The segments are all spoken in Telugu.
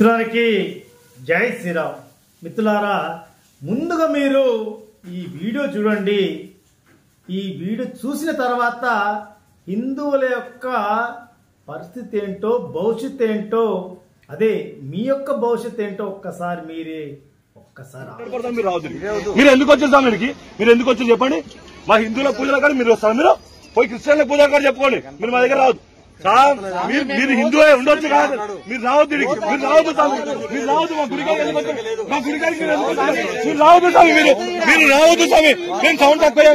మిత్రులకి జై శ్రీరామ్. మిత్రులారా, ముందుగా మీరు ఈ వీడియో చూడండి. ఈ వీడియో చూసిన తర్వాత హిందువుల యొక్క పరిస్థితి ఏంటో, భవిష్యత్తు ఏంటో, అదే మీ యొక్క భవిష్యత్తు ఏంటో ఒక్కసారి మీరు ఎందుకు వచ్చారు స్వామికి? మీరు ఎందుకు వచ్చారు చెప్పండి. మా హిందువుల పూజల కాదు మీరు వస్తారు. మీరు పోయి క్రిస్టియన్ల పూజల కాదు చెప్పుకోండి. మీరు మా దగ్గర రావద్దు. మీరు హిందువే ఉండొచ్చు కాదు, మీరు రావద్దు. మీరు రావద్దు స్వామి, మీరు రావద్దు. మా గుడికాడికి మా గుడికాడికి మీరు రావద్దు స్వామి. మీరు రావద్దు స్వామి. నేను సౌండ్ తక్కువ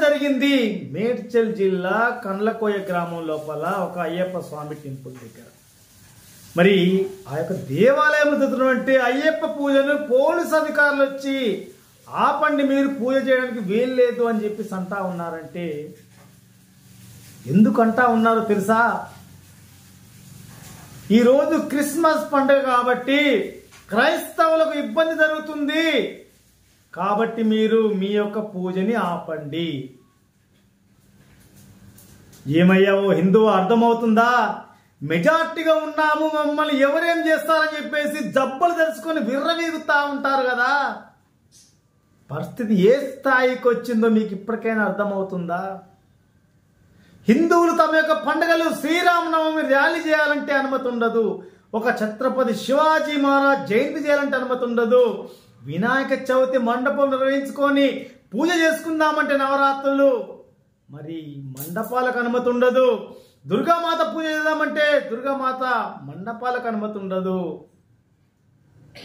జరిగింది మేడ్చల్ జిల్లా కండ్లకోయ గ్రామం లోపల ఒక అయ్యప్ప స్వామి టెంపుల్ దగ్గర. మరి ఆ యొక్క దేవాలయం జరుగుతున్నటువంటి అయ్యప్ప పూజను పోలీసు అధికారులు వచ్చి ఆపండి, మీరు పూజ చేయడానికి వీలు లేదు అని చెప్పేసి అంటా ఉన్నారంటే ఎందుకంటా ఉన్నారో తెలుసా? ఈరోజు క్రిస్మస్ పండుగ కాబట్టి క్రైస్తవులకు ఇబ్బంది జరుగుతుంది కాబట్టి మీరు మీ యొక్క పూజని ఆపండి. ఏమయ్యా ఓ హిందువు, అర్థమవుతుందా? మెజార్టీగా ఉన్నాము, మమ్మల్ని ఎవరేం చేస్తారని చెప్పేసి జబ్బలు తెలుసుకొని విర్రవీగుతా ఉంటారు కదా. పరిస్థితి ఏ స్థాయికి వచ్చిందో మీకు ఇప్పటికైనా అర్థమవుతుందా? హిందువులు తమ యొక్క పండుగలు శ్రీరామనవమి ర్యాలీ చేయాలంటే అనుమతి ఉండదు. ఒక ఛత్రపతి శివాజీ మహారాజ్ జయంతి చేయాలంటే అనుమతి ఉండదు. వినాయక చవితి మండపం నిర్వహించుకొని పూజ చేసుకుందామంటే నవరాత్రులు మరి మండపాలకు అనుమతి ఉండదు. దుర్గామాత పూజ చేద్దామంటే దుర్గామాత మండపాలకు అనుమతి ఉండదు.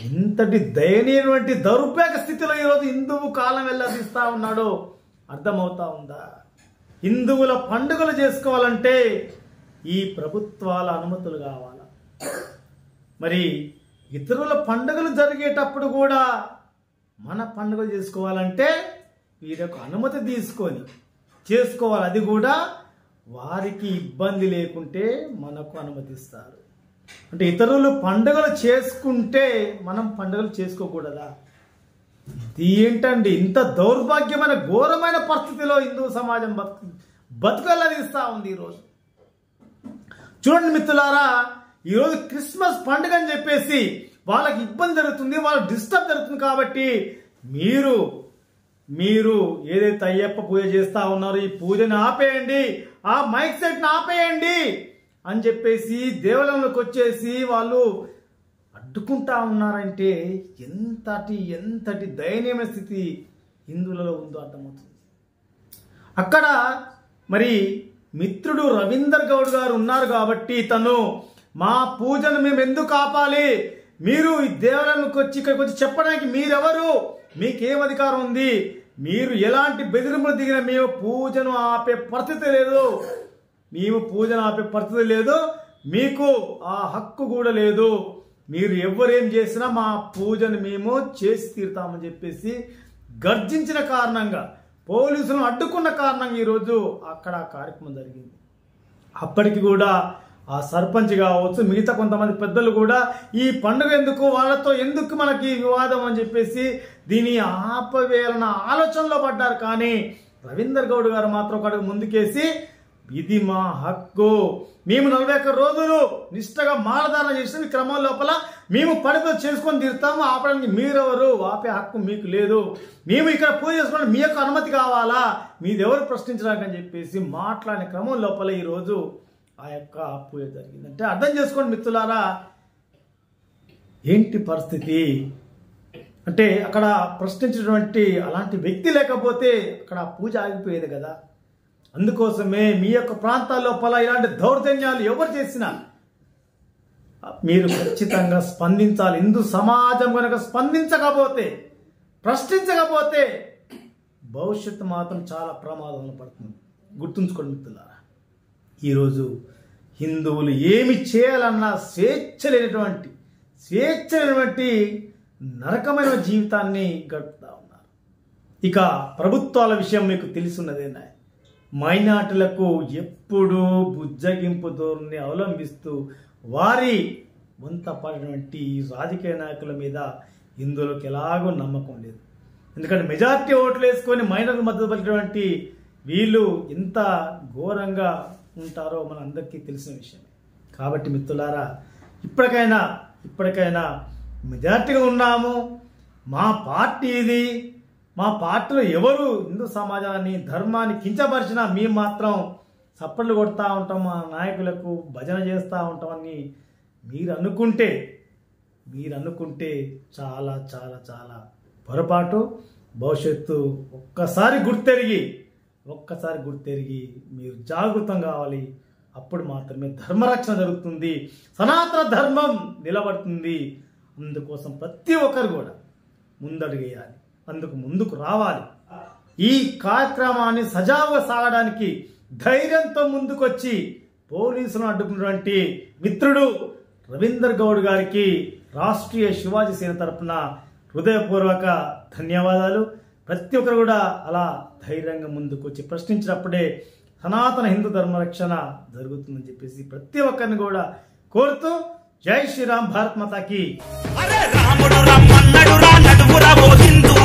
ఇంతటి దయనీయటువంటి దౌర్భాగ్య స్థితిలో ఈరోజు హిందువు కాలం వెళ్ళదీస్తా ఉన్నాడో అర్థమవుతా ఉందా? హిందువుల పండుగలు చేసుకోవాలంటే ఈ ప్రభుత్వాల అనుమతులు కావాలా? మరి ఇతరుల పండుగలు జరిగేటప్పుడు కూడా మన పండుగలు చేసుకోవాలంటే వీరికి అనుమతి తీసుకొని చేసుకోవాలి. అది కూడా వారికి ఇబ్బంది లేకుంటే మనకు అనుమతిస్తారు. అంటే ఇతరులు పండుగలు చేసుకుంటే మనం పండుగలు చేసుకోకూడదా? ఇది ఏంటండి? ఇంత దౌర్భాగ్యమైన ఘోరమైన పరిస్థితిలో హిందూ సమాజం బతుకల్లదిస్తా ఉంది ఈరోజు. చూడండి మిత్రులారా, ఈరోజు క్రిస్మస్ పండుగ అని చెప్పేసి వాళ్ళకి ఇబ్బంది జరుగుతుంది, వాళ్ళకి డిస్టర్బ్ జరుగుతుంది. కాబట్టి మీరు ఏదైతే అయ్యప్ప పూజ చేస్తా ఉన్నారో ఈ పూజని ఆపేయండి, ఆ మైక్ సెట్ని ఆపేయండి అని చెప్పేసి దేవాలయంలోకి వచ్చేసి వాళ్ళు అడ్డుకుంటా ఉన్నారంటే ఎంతటి దయనీయమైన స్థితి హిందువులలో ఉందో అర్థమవుతుంది. అక్కడ మరి మిత్రుడు రవీందర్ గౌడ్ గారు ఉన్నారు కాబట్టి తను మా పూజను మేము ఎందుకు ఆపాలి, మీరు ఈ దేవాలయంలోకి వచ్చి ఇక్కడికి వచ్చి చెప్పడానికి మీరెవరు, మీకేం అధికారం ఉంది, మీరు ఎలాంటి బెదిరింపులు దిగిన మేము పూజను ఆపే పరిస్థితి లేదు, మీకు ఆ హక్కు కూడా లేదు, మీరు ఎవరేం చేసినా మా పూజను మేము చేసి తీరుతామని చెప్పేసి గర్జించిన కారణంగా, పోలీసులను అడ్డుకున్న కారణంగా ఈరోజు అక్కడ కార్యక్రమం జరిగింది. అప్పటికి కూడా ఆ సర్పంచ్ కావచ్చు, మిగతా కొంతమంది పెద్దలు కూడా ఈ పండుగ ఎందుకు, వాళ్ళతో ఎందుకు మనకి వివాదం అని చెప్పేసి దీన్ని ఆపవేయాలన్న ఆలోచనలో పడ్డారు. కానీ రవీందర్ గౌడ్ గారు మాత్రం ఒక అడుగు ముందుకేసి ఇది మా హక్కు, మేము 41 రోజులు నిష్టగా మాలధారణ చేసిన క్రమం లోపల మేము పడితో చేసుకొని తీరుతాము, ఆపడానికి మీరెవరు, ఆపే హక్కు మీకు లేదు, మేము ఇక్కడ పూజ చేసుకోవడానికి మీ యొక్క అనుమతి కావాలా, మీదెవరు ప్రశ్నించడానికి అని చెప్పేసి మాట్లాడిన క్రమం లోపల ఈరోజు ఆ యొక్క పూజ జరిగింది. అంటే అర్థం చేసుకోండి మిత్రులారా, ఏంటి పరిస్థితి అంటే అక్కడ ప్రశ్నించినటువంటి అలాంటి వ్యక్తి లేకపోతే అక్కడ పూజ ఆగిపోయేది కదా. అందుకోసమే మీ యొక్క ప్రాంతాల లోపల ఇలాంటి దౌర్జన్యాలు ఎవరు చేసినా మీరు ఖచ్చితంగా స్పందించాలి. హిందూ సమాజం కనుక స్పందించకపోతే, ప్రశ్నించకపోతే భవిష్యత్తు మాత్రం చాలా ప్రమాదంలో పడుతుంది. గుర్తుంచుకోండి మిత్రులారా, ఈరోజు హిందువులు ఏమి చేయాలన్నా స్వేచ్ఛ లేనటువంటి నరకమైన జీవితాన్ని గడుపుతా ఉన్నారు. ఇక ప్రభుత్వాల విషయం మీకు తెలుసున్నదేనా, మైనార్టీలకు ఎప్పుడూ బుజ్జగింపు ధోరణిని అవలంబిస్తూ వారి వంత పడినటువంటి రాజకీయ నాయకుల మీద హిందువులకు ఎలాగో నమ్మకం లేదు. ఎందుకంటే మెజార్టీ ఓట్లు వేసుకొని మైనార్టీ మద్దతు పలికినటువంటి వీళ్ళు ఎంత ఘోరంగా ఉంటారో మన అందరికీ తెలిసిన విషయమే. కాబట్టి మిత్రులారా, ఇప్పటికైనా మెజార్టీగా ఉన్నాము, మా పార్టీ ఇది, మా పార్టీలో ఎవరు హిందూ సమాజాన్ని ధర్మాన్ని కించపరిచినా మేము మాత్రం చప్పట్లు కొడతా ఉంటాం, మా నాయకులకు భజన చేస్తూ ఉంటామని మీరు అనుకుంటే చాలా చాలా చాలా పొరపాటు. భవిష్యత్తు ఒక్కసారి గుర్తెరిగి మీరు జాగృతం కావాలి. అప్పుడు మాత్రమే ధర్మరక్షణ జరుగుతుంది, సనాతన ధర్మం నిలబడుతుంది. అందుకోసం ప్రతి ఒక్కరు కూడా ముందడుగేయాలి, ముందుకు రావాలి. ఈ కార్యక్రమాన్ని సజావుగా సాగడానికి ధైర్యంతో ముందుకొచ్చి పోలీసులను అడ్డుకున్నటువంటి మిత్రుడు రవీందర్ గౌడ్ గారికి రాష్ట్రీయ శివాజీ సేన తరపున హృదయపూర్వక ధన్యవాదాలు. ప్రతి ఒక్కరు కూడా అలా ధైర్యంగా ముందుకొచ్చి ప్రశ్నించినప్పుడే సనాతన హిందూ ధర్మరక్షణ జరుగుతుందని చెప్పేసి ప్రతి ఒక్కరిని కూడా కోరుతూ జై శ్రీరామ్, భారత్ మాతాకి. రాముడు రమ్మన్నడు రా నడువురా ఓ హిందూ